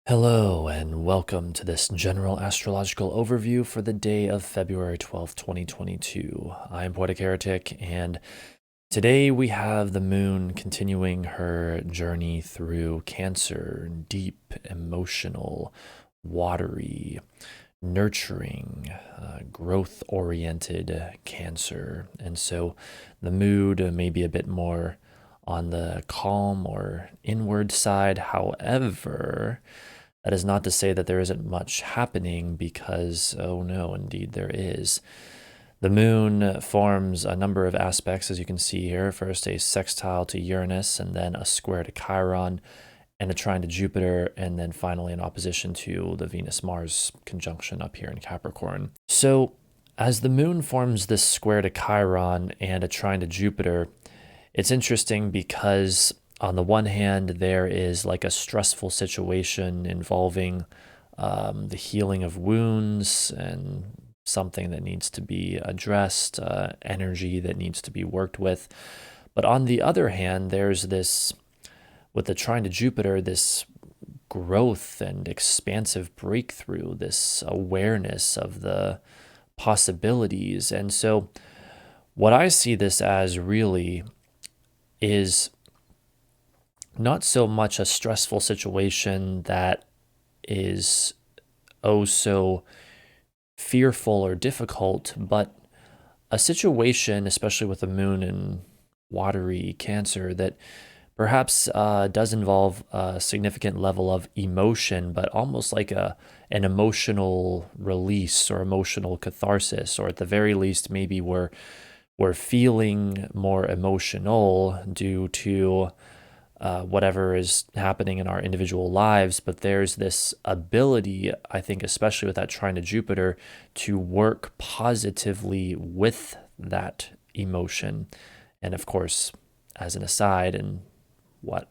Hello, and welcome to this general astrological overview for the day of February 12th, 2022. I am Poetic Heretic, and today we have the moon continuing her journey through Cancer, deep, emotional, watery, nurturing, growth-oriented Cancer. And so the mood may be a bit more on the calm or inward side. However, that is not to say that there isn't much happening, because, oh no, indeed there is. The moon forms a number of aspects, as you can see here. First, a sextile to Uranus, and then a square to Chiron, and a trine to Jupiter, and then finally an opposition to the Venus-Mars conjunction up here in Capricorn. So as the moon forms this square to Chiron and a trine to Jupiter, it's interesting because on the one hand, there is like a stressful situation involving the healing of wounds and something that needs to be addressed, energy that needs to be worked with. But on the other hand, there's this, with the trine to Jupiter, this growth and expansive breakthrough, this awareness of the possibilities. And so what I see this as really is not so much a stressful situation that is oh so fearful or difficult, but a situation, especially with the moon and watery Cancer, that perhaps does involve a significant level of emotion, but almost like an emotional release or emotional catharsis, or at the very least, maybe we're feeling more emotional due to whatever is happening in our individual lives. But there's this ability, I think, especially with that trine to Jupiter, to work positively with that emotion. And of course, as an aside, and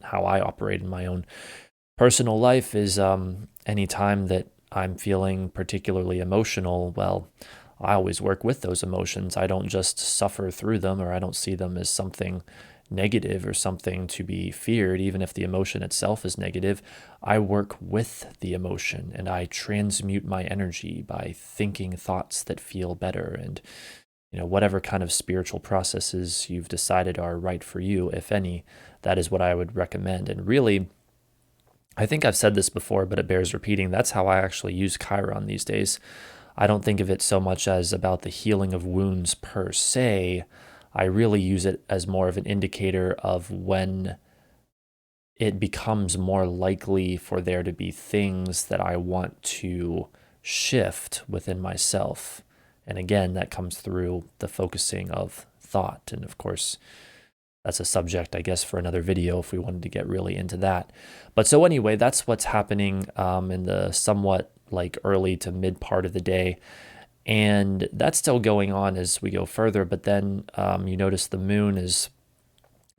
how I operate in my own personal life is any time that I'm feeling particularly emotional, well, I always work with those emotions. I don't just suffer through them, or I don't see them as something negative or something to be feared. Even if the emotion itself is negative, I work with the emotion and I transmute my energy by thinking thoughts that feel better. And whatever kind of spiritual processes you've decided are right for you, if any, that is what I would recommend. And really, I think I've said this before, but it bears repeating. That's how I actually use Chiron these days. I don't think of it so much as about the healing of wounds per se. I really use it as more of an indicator of when it becomes more likely for there to be things that I want to shift within myself. And again, that comes through the focusing of thought. And of course, that's a subject, I guess, for another video if we wanted to get really into that. But so anyway, that's what's happening in the somewhat like early to mid part of the day. And that's still going on as we go further. But then you notice the moon is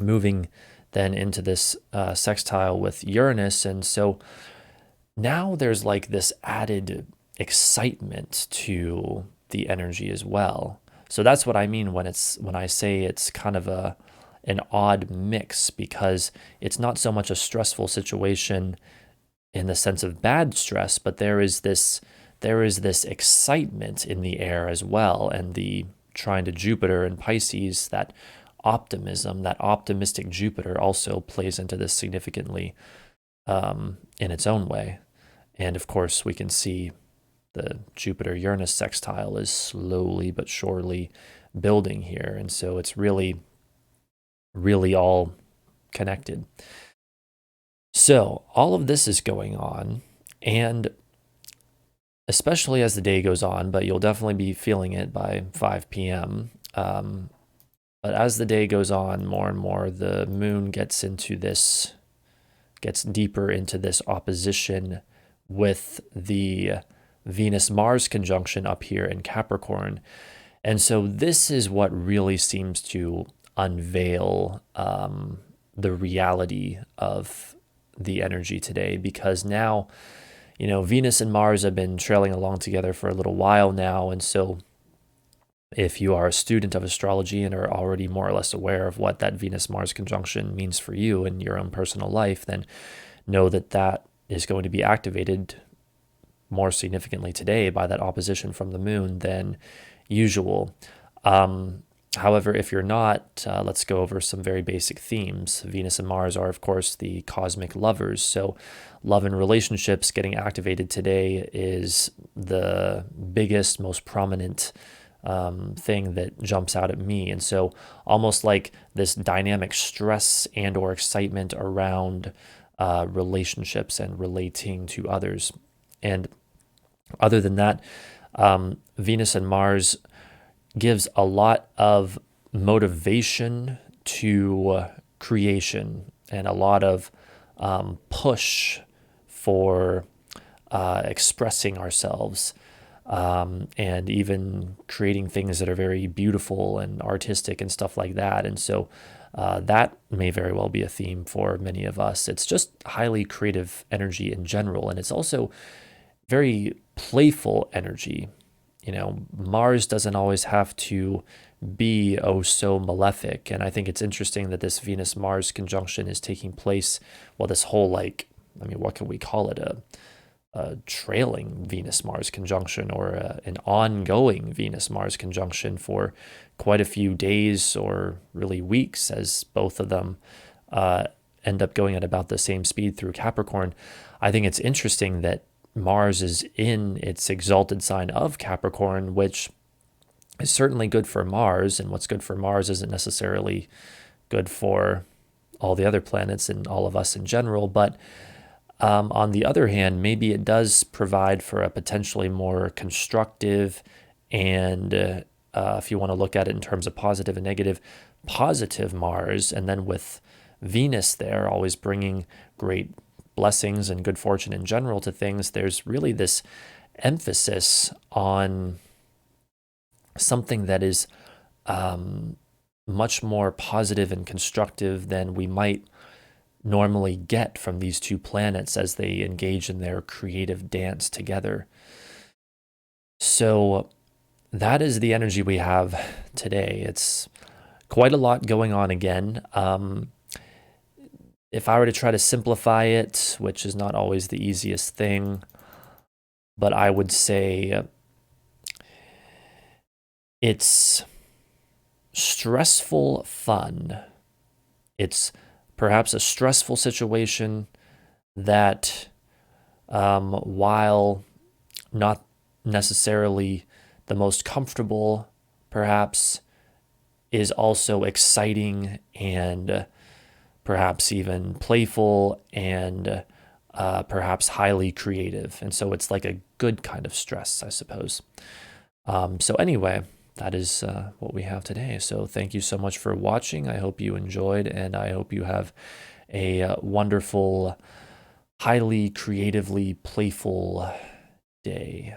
moving then into this sextile with Uranus. And so now there's like this added excitement to the energy as well. So that's what I mean when I say it's kind of an odd mix, because it's not so much a stressful situation in the sense of bad stress, but there is this excitement in the air as well. And the trine to Jupiter in Pisces, that optimism, that optimistic Jupiter also plays into this significantly in its own way. And of course, we can see the Jupiter-Uranus sextile is slowly but surely building here. And so it's really, really all connected. So all of this is going on, and especially as the day goes on, but you'll definitely be feeling it by 5 p.m. But as the day goes on, more and more, the moon gets deeper into this opposition with the Venus-Mars conjunction up here in Capricorn. And so this is what really seems to unveil the reality of the energy today, because now, Venus and Mars have been trailing along together for a little while now. And so if you are a student of astrology and are already more or less aware of what that Venus-Mars conjunction means for you in your own personal life, then know that is going to be activated more significantly today by that opposition from the moon than usual. However, if you're not, let's go over some very basic themes. Venus and Mars are, of course, the cosmic lovers. So, love and relationships getting activated today is the biggest, most prominent thing that jumps out at me. And so, almost like this dynamic stress and/or excitement around relationships and relating to others. And other than that, Venus and Mars gives a lot of motivation to creation and a lot of push for expressing ourselves and even creating things that are very beautiful and artistic and stuff like that. And so that may very well be a theme for many of us. It's just highly creative energy in general, and it's also very playful energy. You know, Mars doesn't always have to be oh so malefic. And I think it's interesting that this Venus Mars conjunction is taking place. Well, this whole, like, I mean, what can we call it? A trailing Venus Mars conjunction, or an ongoing Venus Mars conjunction for quite a few days or really weeks, as both of them end up going at about the same speed through Capricorn. I think it's interesting that Mars is in its exalted sign of Capricorn, which is certainly good for Mars. And what's good for Mars isn't necessarily good for all the other planets and all of us in general. But on the other hand, maybe it does provide for a potentially more constructive and, if you want to look at it in terms of positive and negative, positive Mars. And then with Venus there, always bringing great blessings and good fortune in general to things, there's really this emphasis on something that is much more positive and constructive than we might normally get from these two planets as they engage in their creative dance together. So that is the energy we have today. It's quite a lot going on again. If I were to try to simplify it, which is not always the easiest thing, but I would say it's stressful fun. It's perhaps a stressful situation that, while not necessarily the most comfortable, perhaps is also exciting and perhaps even playful and perhaps highly creative. And so it's like a good kind of stress, I suppose. So anyway, that is what we have today. So thank you so much for watching. I hope you enjoyed, and I hope you have a wonderful, highly creatively playful day.